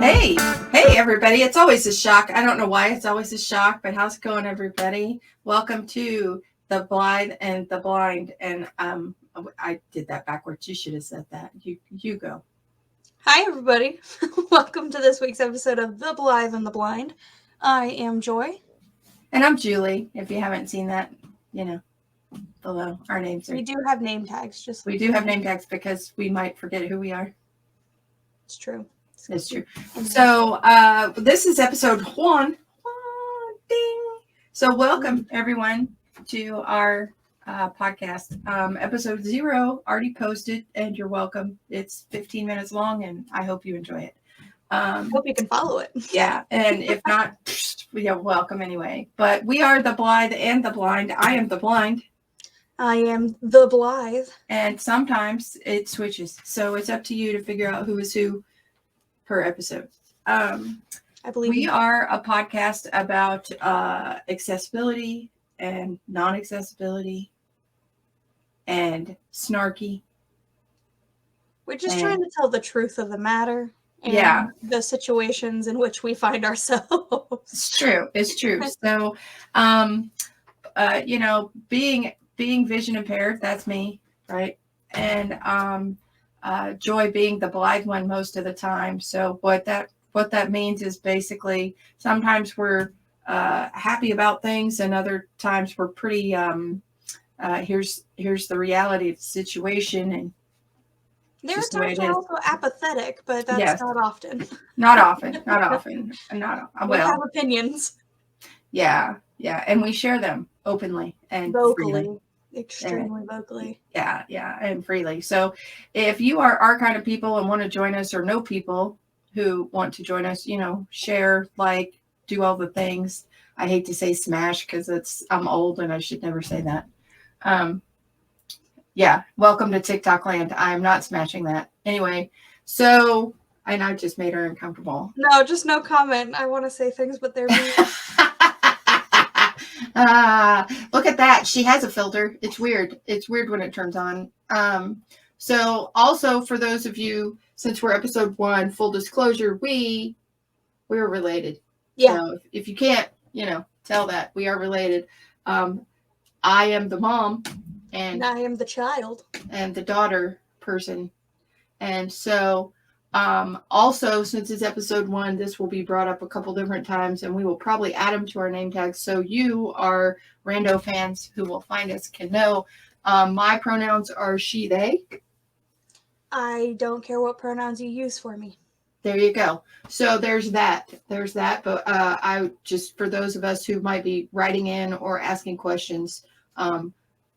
Hey, hey everybody. It's always a shock. I don't know why it's always a shock, but how's it going, everybody? Welcome to the Blithe and the Blind. And I did that backwards. You should have said that. You go. Hi everybody. Welcome to this week's episode of The Blithe and the Blind. I am Joy. And I'm Julie. If you haven't seen that, below our names. We do have name tags. We do have name tags because we might forget who we are. It's true. It's true. So this is episode one. Ding. So welcome everyone to our podcast. Episode 0 already posted, and you're welcome. It's 15 minutes long, and I hope you enjoy it. Hope you can follow it. Yeah, and if not, welcome anyway. But we are the Blithe and the Blind. I am the Blind. I am the Blithe. And sometimes it switches. So it's up to you to figure out who is who per episode. I believe we are a podcast about accessibility and non-accessibility and snarky. We're just trying to tell the truth of the matter and the situations in which we find ourselves. It's true. It's true. So, being vision impaired, that's me, right? And Joy being the Blithe one most of the time. So what that means is basically sometimes we're happy about things, and other times we're pretty here's the reality of the situation, and there are times we're also apathetic, but that's not often. Not often. We have opinions. Yeah, and we share them openly and vocally. Freely. Extremely vocally. Yeah, and freely. So if you are our kind of people and want to join us, or know people who want to join us, share, like, do all the things. I hate to say smash because I'm old and I should never say that. Welcome to TikTok land. I am not smashing that. Anyway, so, and I just made her uncomfortable. No, just no comment. I want to say things, but they're mean. Look at that. She has a filter. It's weird. It's weird when it turns on. So also for those of you, since we're episode 1, full disclosure, we're related. Yeah. So if you can't, tell that we are related. I am the mom, and I am the child and the daughter person. And so also, since it's episode 1, this will be brought up a couple different times, and we will probably add them to our name tags. So you, our rando fans who will find us, can know my pronouns are she, they. I don't care what pronouns you use for me. There you go. So there's that. But I just, for those of us who might be writing in or asking questions,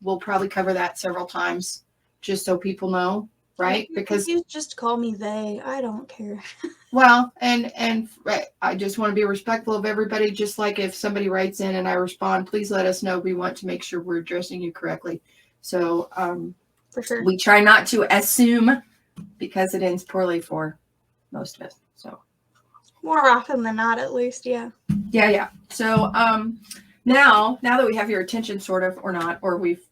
we'll probably cover that several times just so people know. Right, because you just call me they. I don't care. Well, and I just want to be respectful of everybody. Just like if somebody writes in and I respond, please let us know. We want to make sure we're addressing you correctly. So for sure, we try not to assume, because it ends poorly for most of us. So more often than not, at least, yeah. So now that we have your attention, sort of, or not, or we've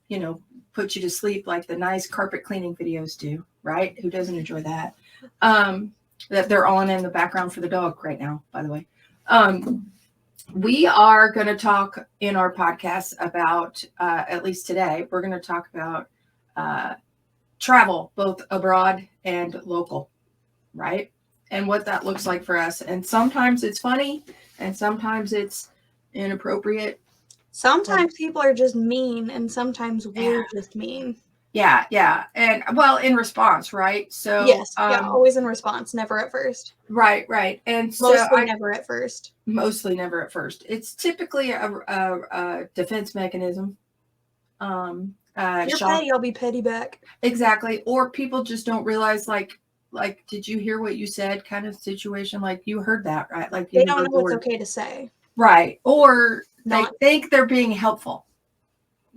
put you to sleep like the nice carpet cleaning videos do, right? Who doesn't enjoy that? That they're on in the background for the dog right now, by the way. We are going to talk in our podcast about, at least today, we're going to talk about travel, both abroad and local, right? And what that looks like for us. And sometimes it's funny, and sometimes it's inappropriate. Sometimes people are just mean, and sometimes we're just mean. Yeah. And, well, in response, right? So yes, always in response, never at first. Right. And mostly never at first. Mostly never at first. It's typically a defense mechanism. You're petty, I'll be petty back. Exactly. Or people just don't realize, like, did you hear what you said? Kind of situation. Like, you heard that, right? Like, they don't know what's okay to say. Right. Or they think they're being helpful,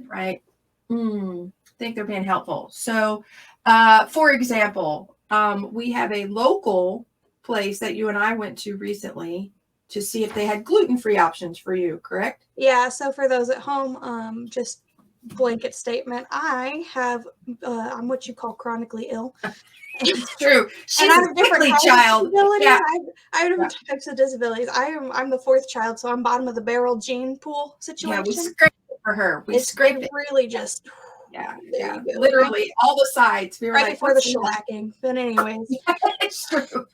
right? Think they're being helpful. So, for example, we have a local place that you and I went to recently to see if they had gluten-free options for you, correct? Yeah. So for those at home, just blanket statement. I'm what you call chronically ill. It's true. She's and I a have different sickly types child. of disabilities. Yeah. I have different types of disabilities. I'm the fourth child, so I'm bottom of the barrel gene pool situation. Yeah, we scraped it for her. We scraped it. Really just Yeah. Literally all the sides. We were right like, before the shellacking. But anyways. It's true.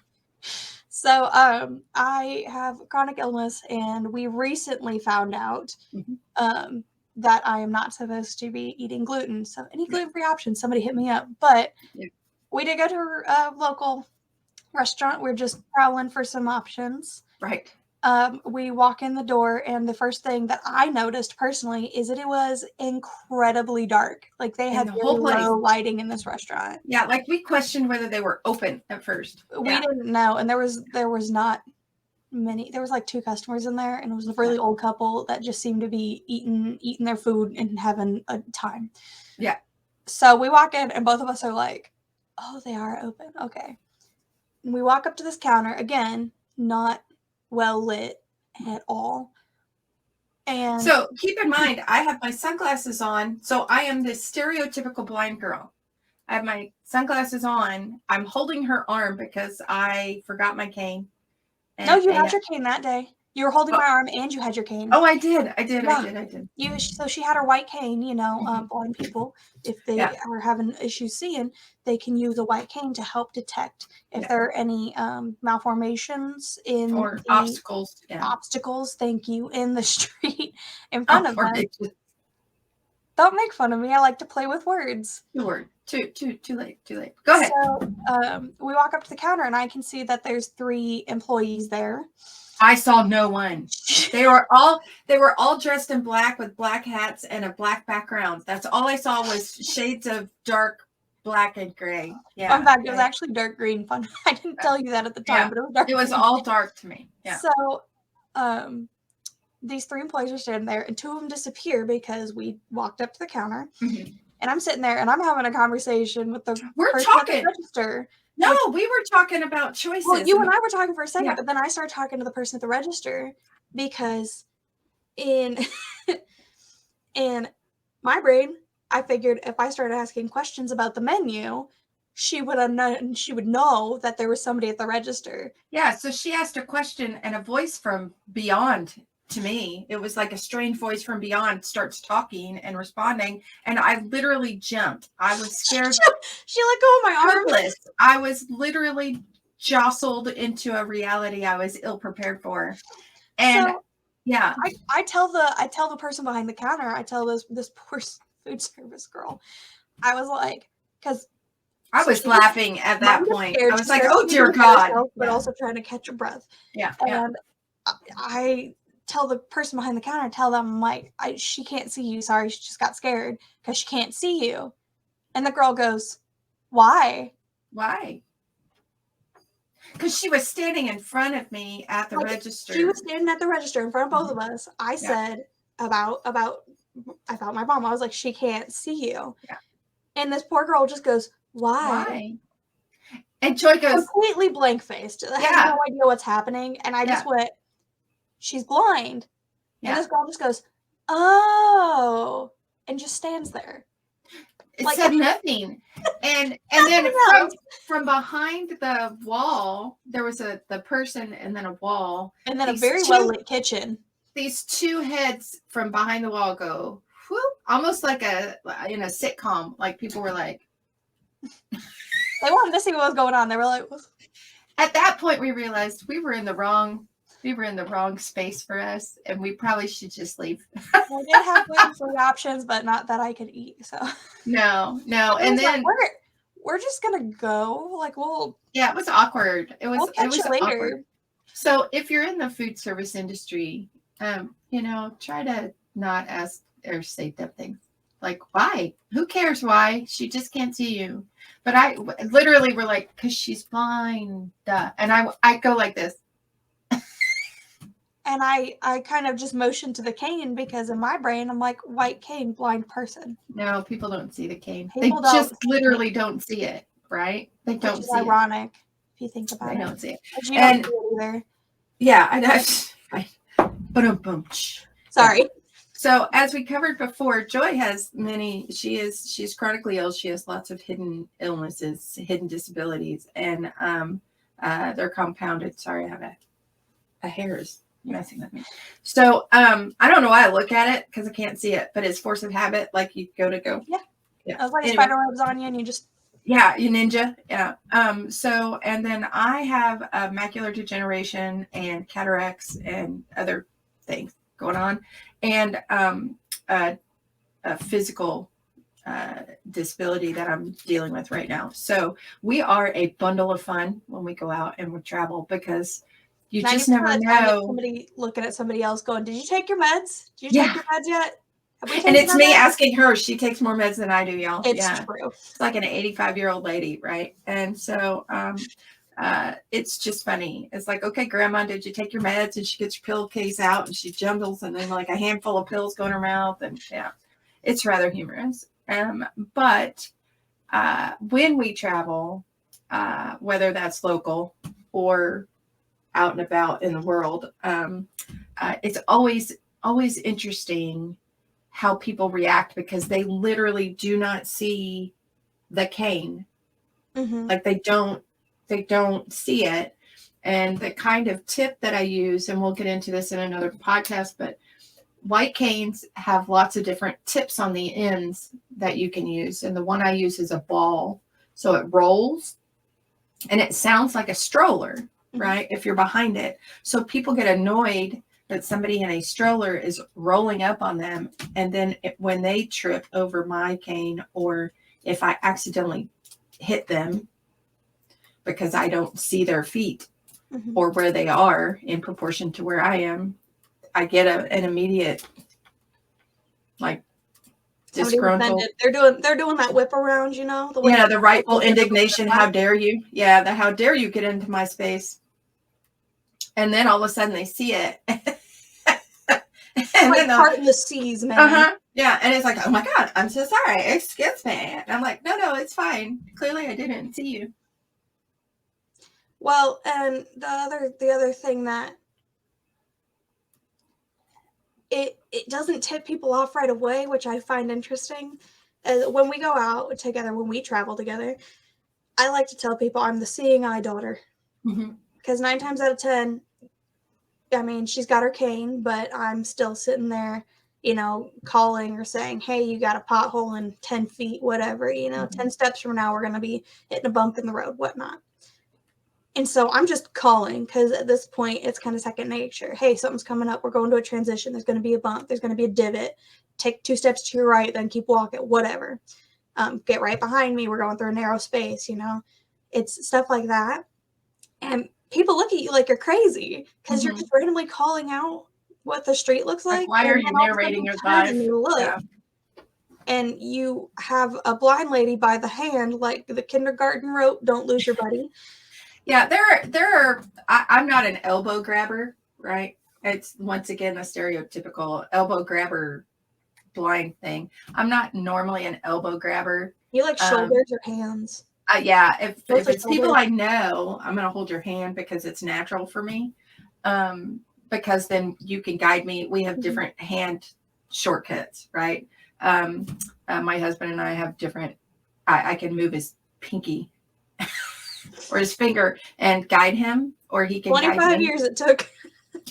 So I have chronic illness, and we recently found out that I am not supposed to be eating gluten. So any gluten-free options, somebody hit me up. But we did go to a local restaurant. We're just prowling for some options. Right. We walk in the door, and the first thing that I noticed personally is that it was incredibly dark. Like they had the whole place. Low lighting in this restaurant. Yeah, like we questioned whether they were open at first. We didn't know, and there was not many. There was like 2 customers in there, and it was a really old couple that just seemed to be eating their food and having a time. Yeah. So we walk in, and both of us are like, "Oh, they are open. Okay." And we walk up to this counter again, not well lit at all. And so keep in mind, I have my sunglasses on, so I am this stereotypical blind girl. I have my sunglasses on. I'm holding her arm because I forgot my cane. No, you had your cane that day. You were holding my arm, and you had your cane. Oh, I did. So she had her white cane. Blind people, if they are having issues seeing, they can use a white cane to help detect if there are any malformations or obstacles. Thank you, in the street in front of them. Don't make fun of me. I like to play with words. Too late. Go ahead. So we walk up to the counter, and I can see that there's 3 employees there. I saw no one. They were all dressed in black with black hats and a black background. That's all I saw was shades of dark black and gray. Yeah. Fun fact, it was actually dark green. Fun. I didn't tell you that at the time, but it was dark. It was all dark to me. Yeah. So, these 3 employees are standing there, and 2 of them disappear because we walked up to the counter, and I'm sitting there, and I'm having a conversation with the person at the register. No, we were talking about choices. Well, you and I were talking for a second, but then I started talking to the person at the register because in my brain, I figured if I started asking questions about the menu, she would know that there was somebody at the register. Yeah, so she asked a question, and a voice from beyond, to me, it was like a strange voice from beyond, starts talking and responding, and I literally jumped. I was scared. She let go of my arm. I was literally jostled into a reality I was ill prepared for. And I tell the person behind the counter, I tell this poor food service girl, I was like, because I was laughing at that point. I was like, oh dear God. But also trying to catch your breath. Yeah. And I tell the person behind the counter, tell them, like, she can't see you. Sorry, she just got scared because she can't see you. And the girl goes, why? Why? Because she was standing in front of me at the register. She was standing at the register in front of both of us. I said about my mom. I was like, she can't see you. Yeah. And this poor girl just goes, why? And Joy goes, completely blank faced. I have no idea what's happening. And I just went, she's blind. Yeah. And this girl just goes, oh, and just stands there. It said nothing. And then from behind the wall, there was the person and then a wall. And then a very well-lit kitchen. These 2 heads from behind the wall go, whoop, almost like in a sitcom. Like people were like. They wanted to see what was going on. They were like. At that point, we realized we were in the wrong space for us, and we probably should just leave. We did have gluten-free options, but not that I could eat. So no, and then we're just gonna go. Like, it was awkward. It was later. Awkward. So if you're in the food service industry, try to not ask or say dumb things. Like, why? Who cares why? She just can't see you. But I literally were like, because she's blind. And I go like this. And I kind of just motioned to the cane because in my brain, I'm like, white cane, blind person. No, people don't see the cane. They just literally don't see it, right? They don't see it. Ironic, if you think about it. They don't see it. But you don't see it either. Yeah, I know. Boom. Sorry. So as we covered before, Joy has she's chronically ill. She has lots of hidden illnesses, hidden disabilities, and they're compounded. Sorry, I have a hair is messing with me. So I don't know why I look at it because I can't see it, but it's force of habit. Like you go. Yeah. Yeah. I was like Anyway. a spider webs on you and you just. Yeah, you ninja. Yeah. So, and then I have macular degeneration and cataracts and other things going on, and a physical disability that I'm dealing with right now. So we are a bundle of fun when we go out and we travel because you just never know. Somebody looking at somebody else going, "Did you take your meds? Did you take your meds yet?" And it's me asking her. She takes more meds than I do, y'all. It's true. It's like an 85-year-old lady, right? And so it's just funny. It's like, okay, Grandma, did you take your meds? And she gets her pillowcase out and she jumbles and then like a handful of pills go in her mouth. And yeah, it's rather humorous. But when we travel, whether that's local or out and about in the world, it's always interesting how people react because they literally do not see the cane. Mm-hmm. Like they don't see it. And the kind of tip that I use, and we'll get into this in another podcast, but white canes have lots of different tips on the ends that you can use. And the one I use is a ball. So it rolls and it sounds like a stroller, mm-hmm. right? If you're behind it. So people get annoyed that somebody in a stroller is rolling up on them. And then when they trip over my cane, or if I accidentally hit them because I don't see their feet mm-hmm. or where they are in proportion to where I am, I get an immediate like disgruntled. They're doing that whip around, you know? The rightful indignation. How dare you? Yeah, the how dare you get into my space? And then all of a sudden they see it. And like part in the seas, man. Uh-huh. Yeah. And it's like, oh my God, I'm so sorry. Excuse me. And I'm like, no, it's fine. Clearly I didn't see you. Well, and the other thing that it doesn't tip people off right away, which I find interesting. When we go out together, when we travel together, I like to tell people I'm the seeing eye daughter. Because 9 times out of 10, I mean, she's got her cane, but I'm still sitting there, you know, calling or saying, hey, you got a pothole in 10 feet, whatever, you know, 10 steps from now, we're going to be hitting a bump in the road, whatnot. And so I'm just calling because at this point, it's kind of second nature. Hey, something's coming up. We're going to a transition. There's going to be a bump. There's going to be a divot. Take 2 steps to your right, then keep walking, whatever. Get right behind me. We're going through a narrow space, you know. It's stuff like that. And people look at you like you're crazy because you're just randomly calling out what the street looks like. Why are you narrating your life? And you look, and you have a blind lady by the hand, like the kindergarten rope, don't lose your buddy. Yeah, there are. I'm not an elbow grabber, right? It's once again a stereotypical elbow grabber blind thing. I'm not normally an elbow grabber. You like shoulders or hands? Yeah, if it's people I know, I'm gonna hold your hand because it's natural for me. Because then you can guide me. We have different hand shortcuts, right? My husband and I have different. I can move his pinky or his finger and guide him, or he can 25 years it took.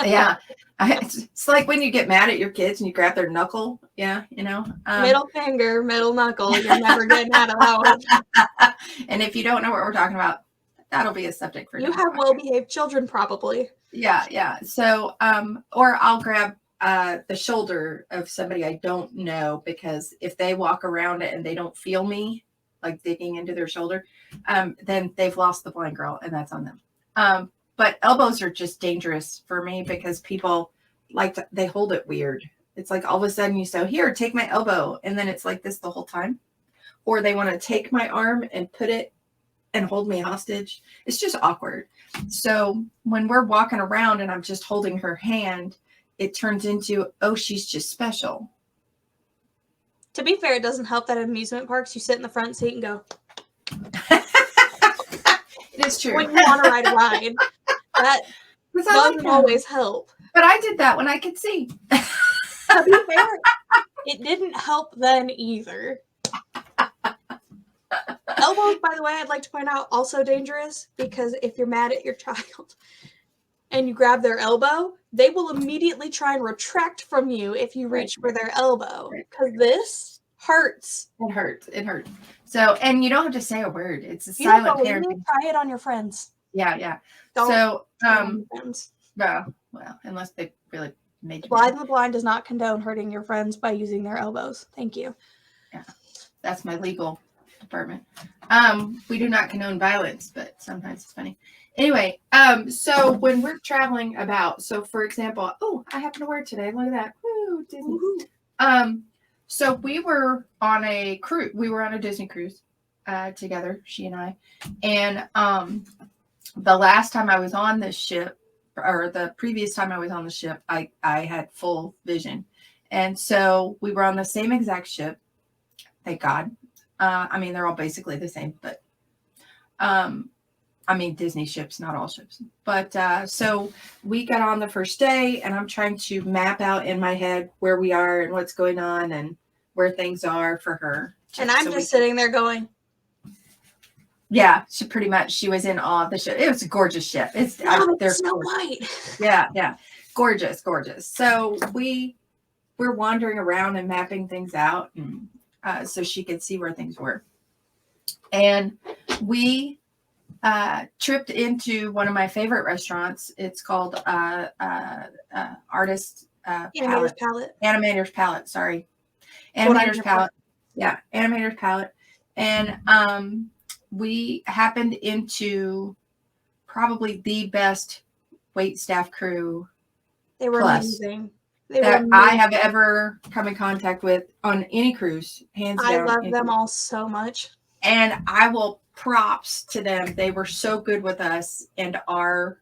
Yeah. It's like when you get mad at your kids and you grab their knuckle. Yeah, you know. Middle finger, middle knuckle. You're never getting out of that one. And if you don't know what we're talking about, that'll be a subject for you. Have well-behaved children, probably. Yeah. So, or I'll grab the shoulder of somebody I don't know, because if they walk around it and they don't feel me, like digging into their shoulder, then they've lost the blind girl, and that's on them. But elbows are just dangerous for me because people they hold it weird. It's like all of a sudden you say, here, take my elbow. And then it's like this the whole time. Or they want to take my arm and put it and hold me hostage. It's just awkward. So when we're walking around and I'm just holding her hand, it turns into, oh, she's just special. To be fair, it doesn't help that at amusement parks you sit in the front seat and go. It is true. When you want to ride a ride. That doesn't always help. But I did that when I could see. to be fair, it didn't help then either. Elbows, by the way, I'd like to point out, also dangerous, because if you're mad at your child and you grab their elbow, they will immediately try and retract from you if you reach for their elbow, because this hurts. It hurts. It hurts. So, and you don't have to say a word. It's a silent parenting. Try it on your friends. Yeah. Don't so, friends. well, unless they really made you. Blithe The Blind does not condone hurting your friends by using their elbows. Thank you. Yeah, that's my legal department. We do not condone violence, but sometimes it's funny. Anyway, so when we're traveling about, so for example, I happen to wear it today. Look at that. Woo, Disney. Woo-hoo. So we were on a cruise. We were on a Disney cruise together, she and I. And the last time I was on this ship, or the previous time I was on the ship, I had full vision. And so we were on the same exact ship. Thank God. I mean, they're all basically the same, but I mean, Disney ships, not all ships. But so we got on the first day, and I'm trying to map out in my head where we are and what's going on and where things are for her. And I'm just sitting there going, yeah, she was in awe of the ship. It was a gorgeous ship. It's Snow White. Yeah. Gorgeous. So we're wandering around and mapping things out, and so she could see where things were. And we tripped into one of my favorite restaurants. It's called Artist Animator's Palette. Sorry. Animator's Palette. Yeah, Animator's Palette. And we happened into probably the best wait staff crew. They were amazing. I have ever come in contact with on any cruise, hands down. I love them all so much. And I will props to them. They were so good with us and our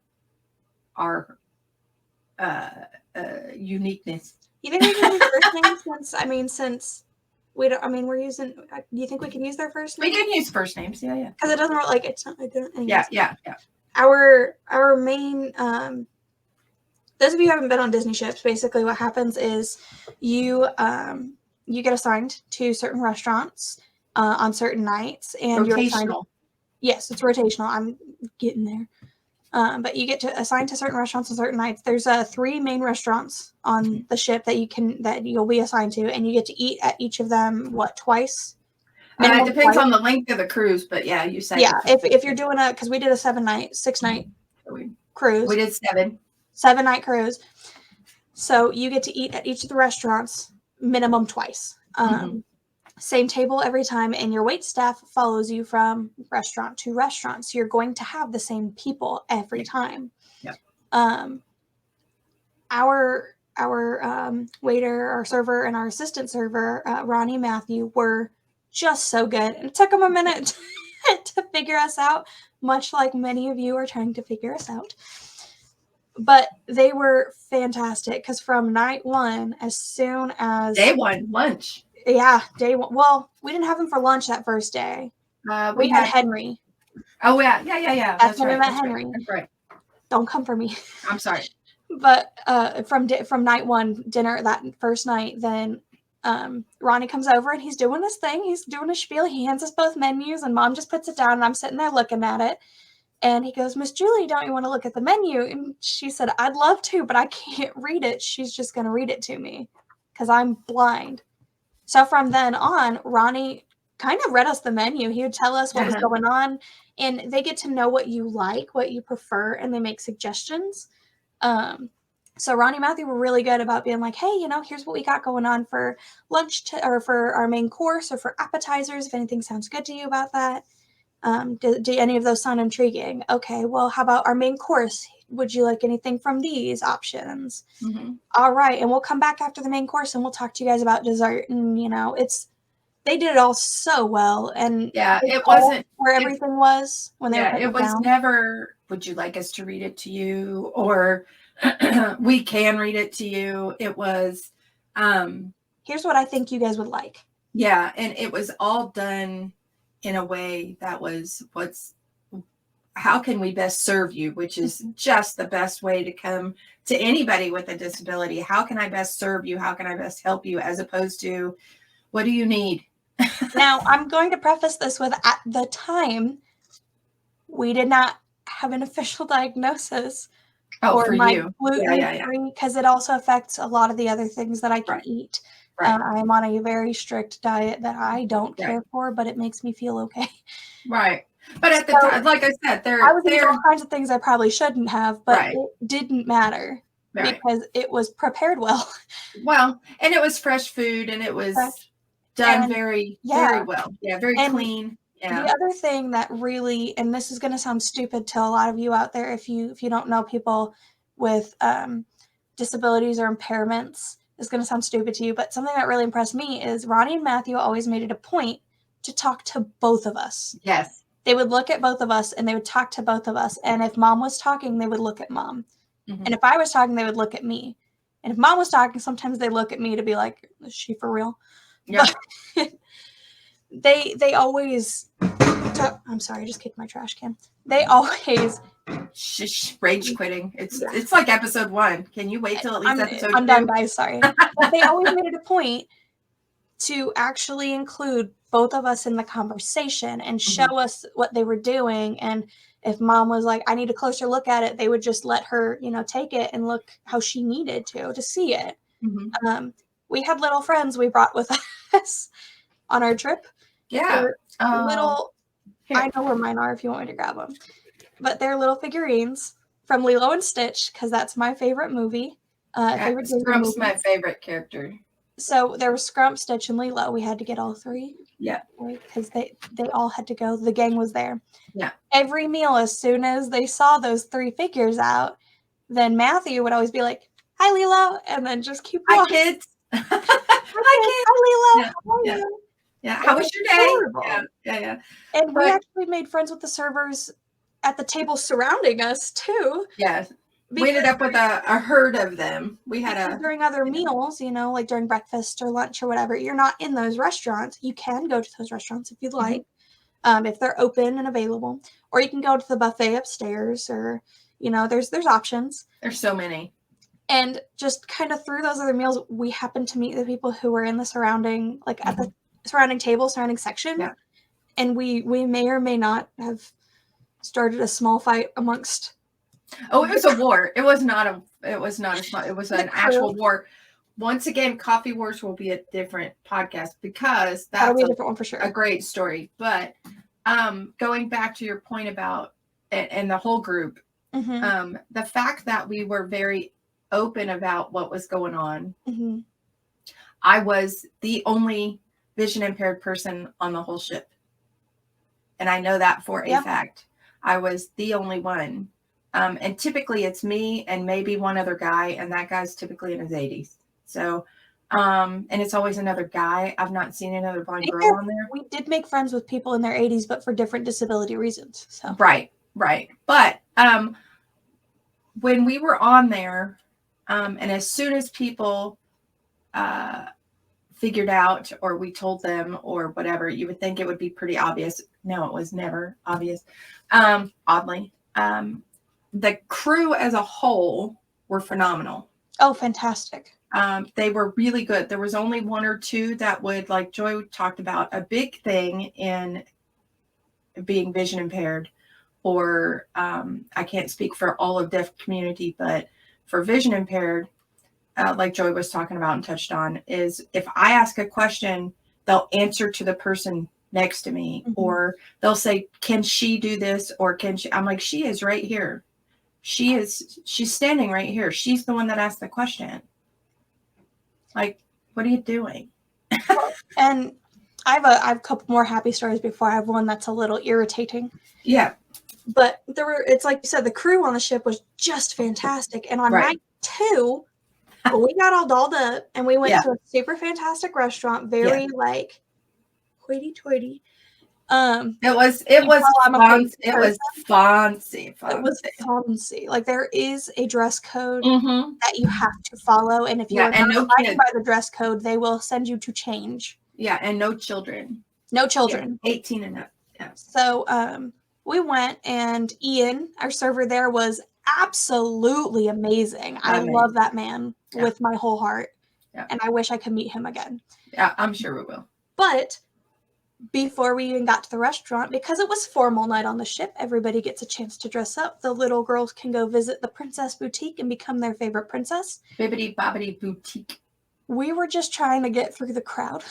uniqueness. You think we can use first names since we don't, I mean, we're using, do you think we can use their first names? We can use first names, yeah. Because it doesn't like, it's not like, yeah. Our main, those of you who haven't been on Disney ships, basically what happens is you get assigned to certain restaurants on certain nights, and you're assigned. Yes, it's rotational. I'm getting there. But you get assigned to certain restaurants on certain nights. There's 3 main restaurants on the ship that you'll be assigned to, and you get to eat at each of them twice. It depends on the length of the cruise, but yeah, you said if you're doing because we did a 6-night cruise. We did 7-night cruise. So you get to eat at each of the restaurants minimum twice. Same table every time, and your wait staff follows you from restaurant to restaurant. So you're going to have the same people every time. Yep. Our waiter, our server, and our assistant server, Ronnie and Matthew, were just so good. And it took them a minute to figure us out, much like many of you are trying to figure us out. But they were fantastic, because from night one, as soon as... Day one, lunch. Yeah, day one. Well, we didn't have him for lunch that first day. We had Henry. Oh, yeah. That's when we met Henry. That's right. Don't come for me. I'm sorry. But from night one, dinner that first night, then Ronnie comes over and he's doing his thing. He's doing a spiel. He hands us both menus, and Mom just puts it down, and I'm sitting there looking at it. And he goes, "Miss Julie, don't you want to look at the menu?" And she said, "I'd love to, but I can't read it. She's just going to read it to me because I'm blind." So from then on, Ronnie kind of read us the menu. He would tell us what was going on, and they get to know what you like, what you prefer, and they make suggestions. So Ronnie and Matthew were really good about being like, "Hey, here's what we got going on for lunch or for our main course or for appetizers, if anything sounds good to you about that. Do any of those sound intriguing? Okay, well, how about our main course? Would you like anything from these options?" All right, and we'll come back after the main course and we'll talk to you guys about dessert. And they did it all so well. And it wasn't where everything was when they were it was down. Never, "Would you like us to read it to you?" or "We can read it to you." It was here's what I think you guys would like. Yeah, and it was all done in a way that was how can we best serve you, which is just the best way to come to anybody with a disability. How can I best serve you? How can I best help you? As opposed to, what do you need? Now, I'm going to preface this with, at the time, we did not have an official diagnosis for For my you. gluten-free, because it also affects a lot of the other things that I can eat. Right. I am on a very strict diet that I don't care for, but it makes me feel okay. Right. But at the time, like I said, I was eating all kinds of things I probably shouldn't have, but it didn't matter because it was prepared well. Well, and it was fresh food, and it was done very well. Yeah, very clean. Yeah. The other thing that really, and this is going to sound stupid to a lot of you out there if you don't know people with disabilities or impairments, it's going to sound stupid to you, but something that really impressed me is Ronnie and Matthew always made it a point to talk to both of us. Yes. They would look at both of us and they would talk to both of us. And if mom was talking, they would look at mom. And if I was talking, they would look at me. And if mom was talking, sometimes they look at me to be like, is she for real? Yeah. But they always I'm sorry, I just kicked my trash can. They always rage quitting. It's like episode 1. Can you wait till at least episode 2? I'm done, guys. Sorry. But they always made it a point to actually include both of us in the conversation and show us what they were doing. And if mom was like, I need a closer look at it, they would just let her, take it and look how she needed to see it. We had little friends we brought with us on our trip. Yeah. Little, I know where mine are if you want me to grab them. But they're little figurines from Lilo and Stitch, because that's my favorite movie. Scrump's my favorite character. So there was Scrump, Stitch, and Lilo. We had to get all 3. Yeah. Because they all had to go. The gang was there. Yeah. Every meal, as soon as they saw those 3 figures out, then Matthew would always be like, hi, Lilo, and then just keep going. Hi, kids. Hi, Lilo. Yeah. How are you? Yeah. How was your day? Yeah. And we actually made friends with the servers at the table surrounding us, too. Yeah. We ended up with a herd of them. We had during other meals, like during breakfast or lunch or whatever, you're not in those restaurants. You can go to those restaurants if you'd like, if they're open and available, or you can go to the buffet upstairs, or, there's options. There's so many. And just kind of through those other meals, we happened to meet the people who were in the surrounding, like at the surrounding table, surrounding section. Yeah. And we may or may not have started a small fight amongst. Oh, it was a war. It was not small. It was an actual war. Once again, Coffee Wars will be a different podcast, because that'll be a different one for sure. A great story. But going back to your point about and the whole group, the fact that we were very open about what was going on. I was the only vision impaired person on the whole ship, and I know that for a fact. I was the only one. And typically it's me and maybe one other guy, and that guy's typically in his 80s. So, and it's always another guy. I've not seen another blind girl on there. We did make friends with people in their 80s, but for different disability reasons. So Right. But when we were on there, and as soon as people figured out, or we told them, or whatever, you would think it would be pretty obvious. No, it was never obvious. Oddly. The crew as a whole were phenomenal. Oh, fantastic. They were really good. There was only 1 or 2 that would, like Joy talked about, a big thing in being vision impaired, or I can't speak for all of deaf community, but for vision impaired, like Joy was talking about and touched on, is if I ask a question, they'll answer to the person next to me, or they'll say, can she do this? Or can she? I'm like, she is right here. She's standing right here. She's the one that asked the question. Like, what are you doing? And I have a couple more happy stories before I have one that's a little irritating. Yeah. But it's like you said, the crew on the ship was just fantastic. And on night 2, we got all dolled up and we went to a super fantastic restaurant, very like hoity-toity. It was fancy. Like, there is a dress code that you have to follow, and if you are not abiding by the dress code, they will send you to change. Yeah, and no children. 18 and up. Yeah. So we went, and Ian, our server there, was absolutely amazing. I love that man with my whole heart. Yeah. And I wish I could meet him again. Yeah, I'm sure we will. But before we even got to the restaurant, because it was formal night on the ship, everybody gets a chance to dress up. The little girls can go visit the princess boutique and become their favorite princess. Bibbidi bobbidi boutique. We were just trying to get through the crowd.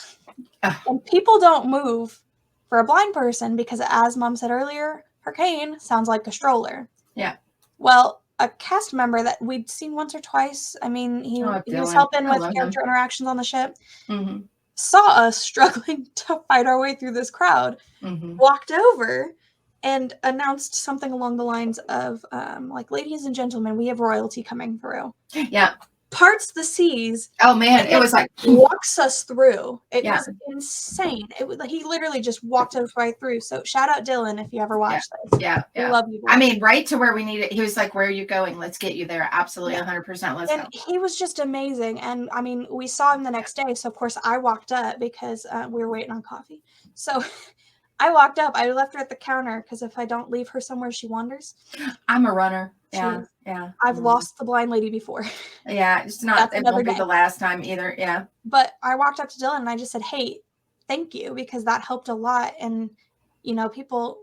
And people don't move for a blind person because, as Mom said earlier, her cane sounds like a stroller. Yeah. Well, a cast member that we'd seen once or twice, I mean, he was helping with character interactions on the ship, saw us struggling to fight our way through this crowd, walked over and announced something along the lines of, like, ladies and gentlemen, we have royalty coming through. Yeah. Parts the seas. Oh man, it was like walks us through. It was insane. He literally just walked us right through. So shout out Dylan if you ever watch this. Yeah. We love you, boy. I mean, right to where we needed. He was like, "Where are you going? Let's get you there." Absolutely, 100%. Let's go. He was just amazing. And I mean, we saw him the next day. So of course I walked up because we were waiting on coffee. So I walked up. I left her at the counter because if I don't leave her somewhere, she wanders. I'm a runner. Yeah. I've lost the blind lady before. Yeah, it's not. It won't be the last time either. Yeah. But I walked up to Dylan and I just said, "Hey, thank you," because that helped a lot. And you know, people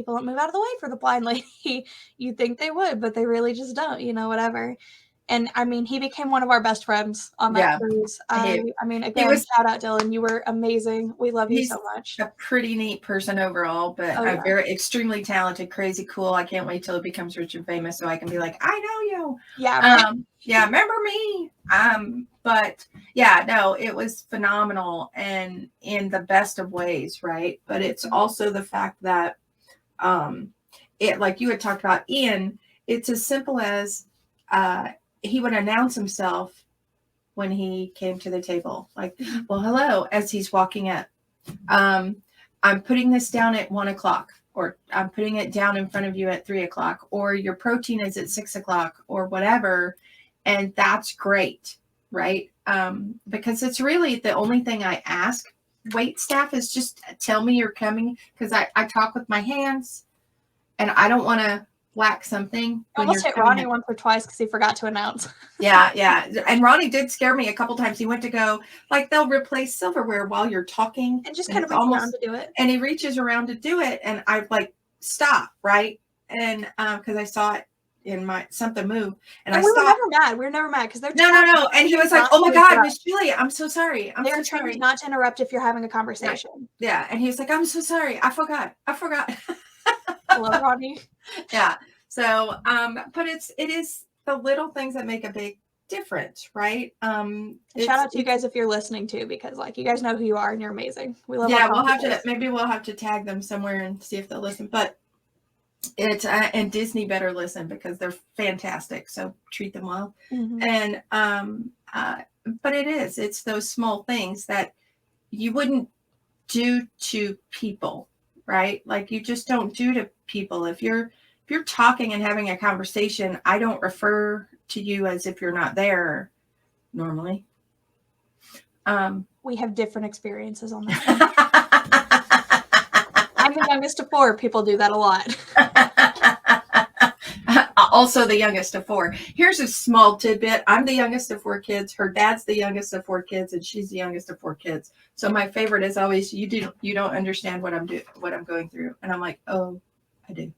don't move out of the way for the blind lady. You'd think they would, but they really just don't. You know, whatever. And I mean, he became one of our best friends on that cruise. I mean, again, shout out Dylan. You were amazing. We love you so much. A pretty neat person overall, but very extremely talented, crazy cool. I can't wait till it becomes rich and famous so I can be like, I know you. Yeah. Yeah, remember me. But yeah, no, it was phenomenal and in the best of ways, right? But it's also the fact that it, like you had talked about, Ian, it's as simple as he would announce himself when he came to the table, like, well, hello, as he's walking up. I'm putting this down at 1 o'clock, or I'm putting it down in front of you at 3 o'clock, or your protein is at 6 o'clock, or whatever. And that's great, right? Because it's really the only thing I ask wait staff is just tell me you're coming, because I talk with my hands and I don't want to whack something. I almost hit Ronnie once or twice because he forgot to announce. Yeah. And Ronnie did scare me a couple times. He went to go, like, they'll replace silverware while you're talking. And just kind of reach around to do it. And he reaches around to do it. And I like, stop, right? And because I saw it in something move. And I we stopped. We were never mad because they're no. And he was like, oh my God, Miss Julia, I'm so sorry. They're trained not to interrupt if you're having a conversation. Right. Yeah. And he was like, I'm so sorry. I forgot. Hello, Ronnie. Yeah. So, but it is the little things that make a big difference, right? Shout out to you guys if you're listening too, because like you guys know who you are and you're amazing. We love. Yeah, we'll have to tag them somewhere and see if they'll listen. But it's and Disney better listen because they're fantastic. So treat them well. And but it's those small things that you wouldn't do to people, right? Like you just don't do to people. If you're talking and having a conversation, I don't refer to you as if you're not there normally. We have different experiences on that. I'm the youngest of 4. People do that a lot. Also the youngest of 4. Here's a small tidbit. I'm the youngest of 4 kids. Her dad's the youngest of 4 kids, and she's the youngest of 4 kids. So my favorite is always, you don't understand what I'm going through. And I'm like, oh, I do.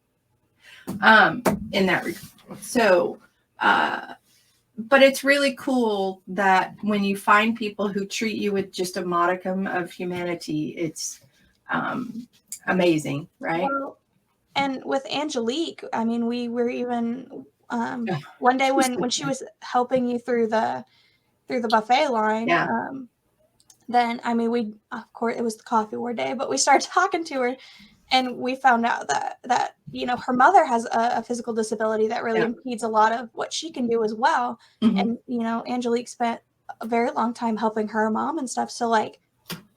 In that regard. So, but it's really cool that when you find people who treat you with just a modicum of humanity, it's amazing, right? Well, and with Angelique, I mean, we were even one day when she was helping you through the buffet line. Then I mean, we of course it was the coffee war day, but we started talking to her. And we found out that you know, her mother has a physical disability that really impedes a lot of what she can do as well. And, you know, Angelique spent a very long time helping her mom and stuff. So, like,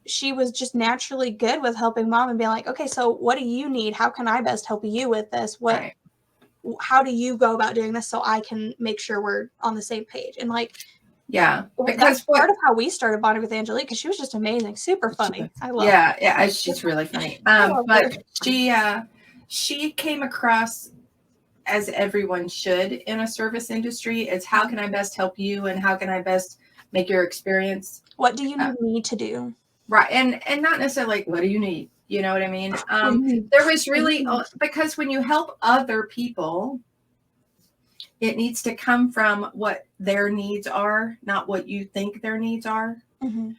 she was just naturally good with helping mom and being like, okay, so what do you need? How can I best help you with this? How do you go about doing this so I can make sure we're on the same page? And, like, yeah, because that's part of how we started bonding with Angelique, because she was just amazing, super funny. I love her. Yeah, she's really funny. But she came across as everyone should in a service industry. It's how can I best help you and how can I best make your experience. What do you need me to do? Right. And not necessarily like, what do you need? You know what I mean? Mhm. There was really, because when you help other people, it needs to come from what their needs are, not what you think their needs are. Mm-hmm.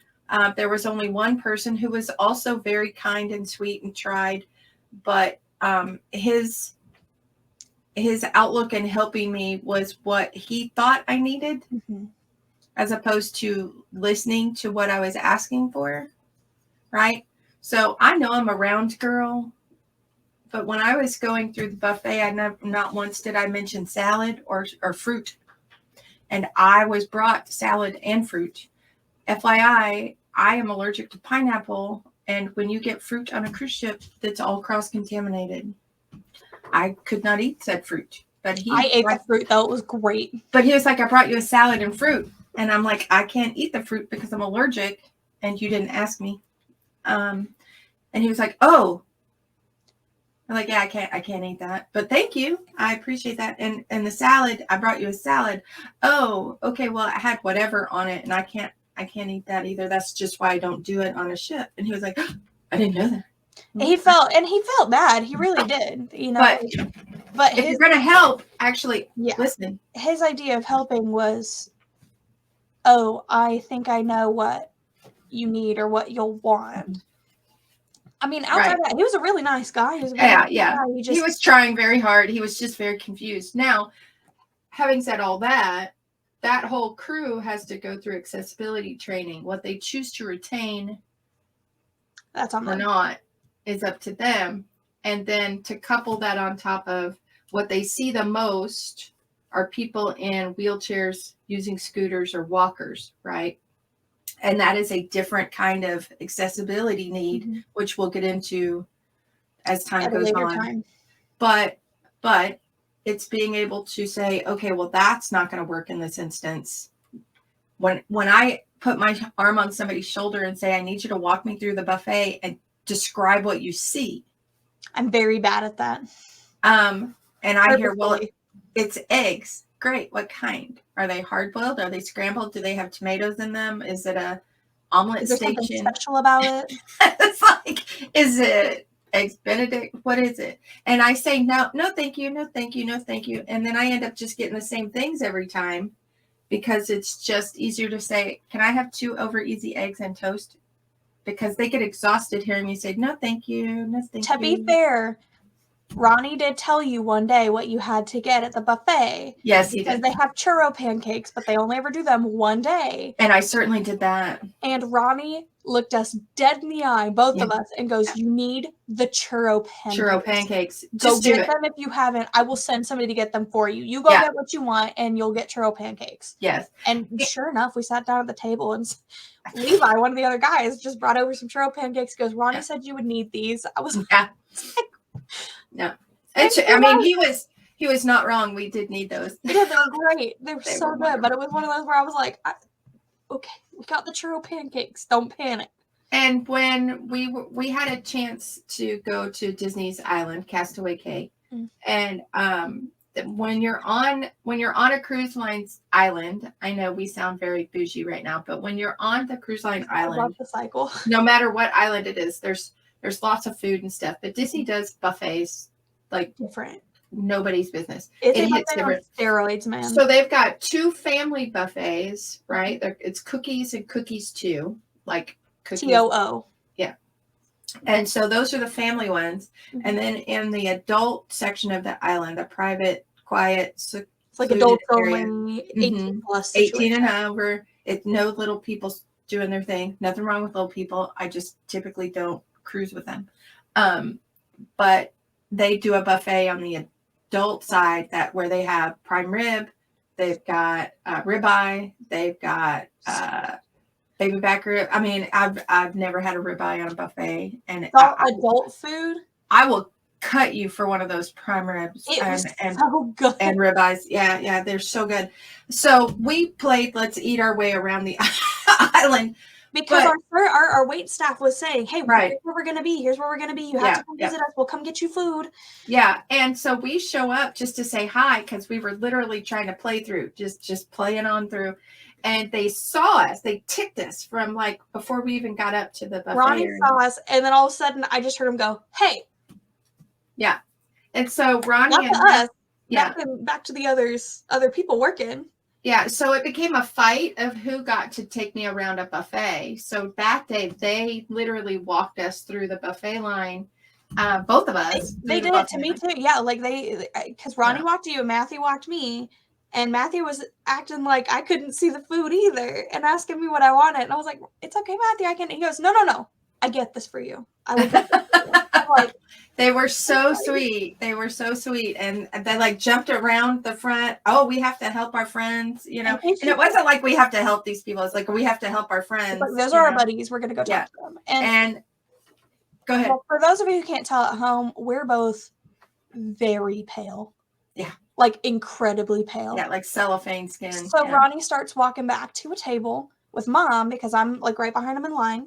There was only one person who was also very kind and sweet and tried, but his outlook in helping me was what he thought I needed, Mm-hmm. as opposed to listening to what I was asking for. Right. So I know I'm a round girl, but when I was going through the buffet, I not once did I mention salad or fruit. And I was brought salad and fruit. FYI, I am allergic to pineapple. And when you get fruit on a cruise ship, that's all cross-contaminated. I could not eat said fruit. But I ate the fruit, though. It was great. But he was like, I brought you a salad and fruit. And I'm like, I can't eat the fruit because I'm allergic. And you didn't ask me. And he was like, oh. I'm like, yeah, I can't eat that. But thank you. I appreciate that. And the salad, I brought you a salad. Oh, okay. Well, I had whatever on it and I can't eat that either. That's just why I don't do it on a ship. And he was like, oh, I didn't know that. He felt bad. He really did, you know. But if you're going to help, actually listen. His idea of helping was, oh, I think I know what you need or what you'll want. I mean, outside of that, he was a really nice guy. He was trying very hard. He was just very confused. Now, having said all that, that whole crew has to go through accessibility training. What they choose to retain or not is up to them. And then to couple that on top of what they see the most are people in wheelchairs using scooters or walkers, right? And that is a different kind of accessibility need, which we'll get into as time goes on. But it's being able to say, okay, well, that's not going to work in this instance. When I put my arm on somebody's shoulder and say, I need you to walk me through the buffet and describe what you see. I'm very bad at that. And I hear, well, it's eggs. Great. What kind? Are they hard boiled? Are they scrambled? Do they have tomatoes in them? Is it a omelet station? Something special about it? It's like, is it eggs Benedict? What is it? And I say, no, thank you. No, thank you. No, thank you. And then I end up just getting the same things every time because it's just easier to say, can I have 2 over easy eggs and toast? Because they get exhausted hearing me say, no, thank you. No, thank you. To be fair, Ronnie did tell you one day what you had to get at the buffet. Yes, he did. Because they have churro pancakes, but they only ever do them one day. And I certainly did that. And Ronnie looked us dead in the eye, both of us, and goes, you need the churro pancakes. Churro pancakes. Go get them if you haven't. I will send somebody to get them for you. You go get what you want, and you'll get churro pancakes. Yes. And sure enough, we sat down at the table, and Levi, one of the other guys, just brought over some churro pancakes. He goes, Ronnie said you would need these. I was like, no. I mean, he was not wrong. We did need those. Yeah, they were great. They were so good. Wonderful. But it was one of those where I was like, okay, we got the churro pancakes. Don't panic. And when we had a chance to go to Disney's Island, Castaway Cay, and when you're on a cruise line's island, I know we sound very bougie right now, but when you're on the cruise line island, I love the cycle. No matter what island it is, there's lots of food and stuff. But Disney does buffets like different. Nobody's business. It hits different. Steroids, man. So they've got 2 family buffets, right? It's cookies and cookies too, like cookies. TOO. Yeah. And so those are the family ones. And then in the adult section of the island, a private, quiet, it's like adults only, 18 plus. 18 and over. It's no little people doing their thing. Nothing wrong with little people. I just typically don't cruise with them. But they do a buffet on the adult side where they have prime rib, they've got ribeye, they've got baby back rib. I mean, I've never had a ribeye on a buffet, and adult food. I will cut you for one of those prime ribs and so good. And ribeyes. Yeah, they're so good. So we played let's eat our way around the island. Because our wait staff was saying, hey, right. here's where we're going to be. Here's where we're going to be. You have to come visit us. We'll come get you food. Yeah. And so we show up just to say hi because we were literally trying to play through, just playing on through. And they saw us. They ticked us from like before we even got up to the buffet. Ronnie saw us. And then all of a sudden, I just heard him go, hey. Yeah. And so Ronnie not and to us. Yeah. Back to the other people working. Yeah, so it became a fight of who got to take me around a buffet. So that day, they literally walked us through the buffet line, both of us. They did it to me too. Yeah, like because Ronnie walked you and Matthew walked me, and Matthew was acting like I couldn't see the food either and asking me what I wanted. And I was like, it's okay, Matthew, I can. He goes, no, I get this for you. I will get this for you. I'm like, they were so sweet. They were so sweet. And they like jumped around the front. Oh, we have to help our friends, you know. And it wasn't like we have to help these people. It's like we have to help our friends. Like, those are our buddies. We're going to go talk to them. And go ahead. Well, for those of you who can't tell at home, we're both very pale. Yeah. Like incredibly pale. Yeah, like cellophane skin. So Ronnie starts walking back to a table with Mom because I'm like right behind him in line.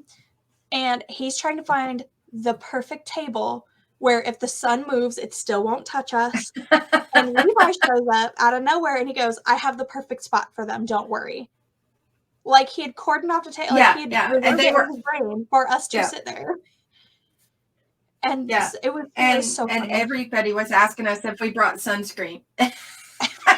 And he's trying to find the perfect table where if the sun moves, it still won't touch us. And Levi shows up out of nowhere and he goes, I have the perfect spot for them. Don't worry. Like he had cordoned off the table. Like he had reserved it in his brain for us to sit there. And it was so funny. And everybody was asking us if we brought sunscreen.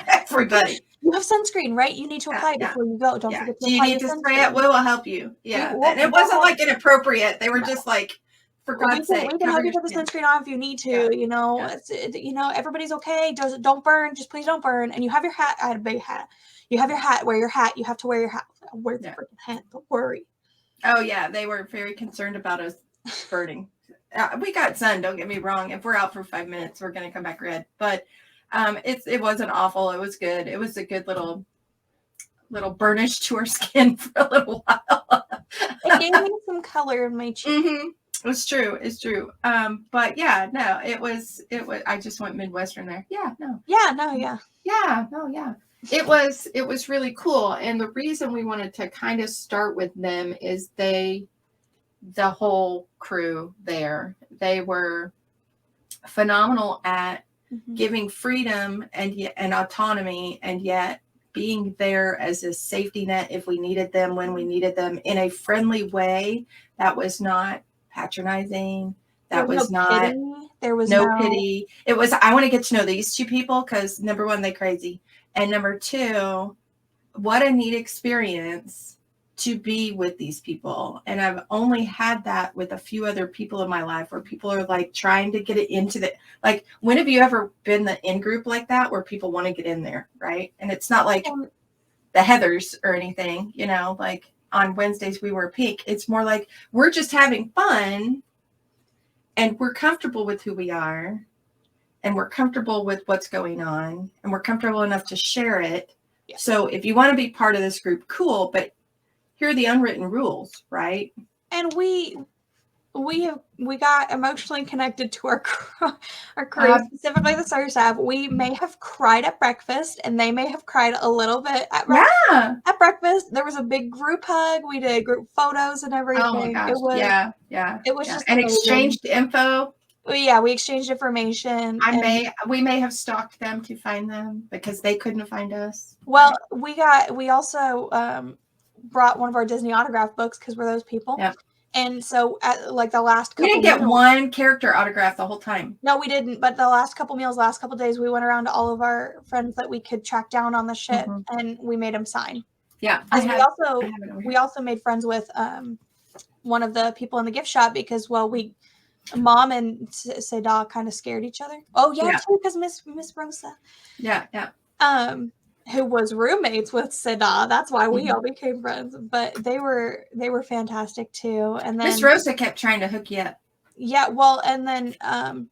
Everybody. You have sunscreen, right? You need to apply it before you go. Don't forget to apply it. Do you need to spray it? We will help you. Yeah. And it wasn't like inappropriate. They were just like, for God's sake. We can help you put the sunscreen on if you need to. You know, everybody's okay. Don't burn. Just please don't burn. And you have your hat. I had a big hat. You have your hat. Wear your hat. You have to wear your hat. Wear the freaking hat. Don't worry. Oh, yeah. They were very concerned about us burning. We got sun. Don't get me wrong. If we're out for 5 minutes, we're going to come back red. But it wasn't awful. It was good. It was a good little burnish to our skin for a little while. It gave me some color in my cheek. Mm-hmm. It's true. But yeah, no, it was, I just went Midwestern there. Yeah, no. Yeah, no, yeah. Yeah, no, yeah. It was really cool. And the reason we wanted to kind of start with them is the whole crew there, they were phenomenal at giving freedom and autonomy, and yet being there as a safety net if we needed them, when we needed them, in a friendly way that was not patronizing. That was not pity. There was no pity. It was, I want to get to know these two people because number one, they crazy. And number two, what a neat experience to be with these people. And I've only had that with a few other people in my life where people are like trying to get it into the, like, when have you ever been the in group like that where people want to get in there? Right. And it's not like the Heathers or anything, you know, like on Wednesdays we wear pink. It's more like we're just having fun and we're comfortable with who we are and we're comfortable with what's going on and we're comfortable enough to share it. Yeah. So if you want to be part of this group, cool, but here are the unwritten rules, right? And we got emotionally connected to our crew, specifically the service staff. We may have cried at breakfast, and they may have cried a little bit at breakfast. Yeah. At breakfast, there was a big group hug. We did group photos and everything. Oh my gosh! It was just and exchanged info. Yeah, we exchanged information. We may have stalked them to find them because they couldn't find us. Well, we also brought one of our Disney autograph books because we're those people. Yeah. And so at like the last couple we didn't get one character autograph the whole time. No, we didn't. But the last couple days, we went around to all of our friends that we could track down on the ship and we made them sign. Yeah. We also made friends with one of the people in the gift shop because, well, Mom and Seda kind of scared each other. Oh yeah. Too, because Miss Rosa. Yeah. Who was roommates with Seda. That's why we all became friends. But they were fantastic too. And then Miss Rosa kept trying to hook you up. Yeah, well, and then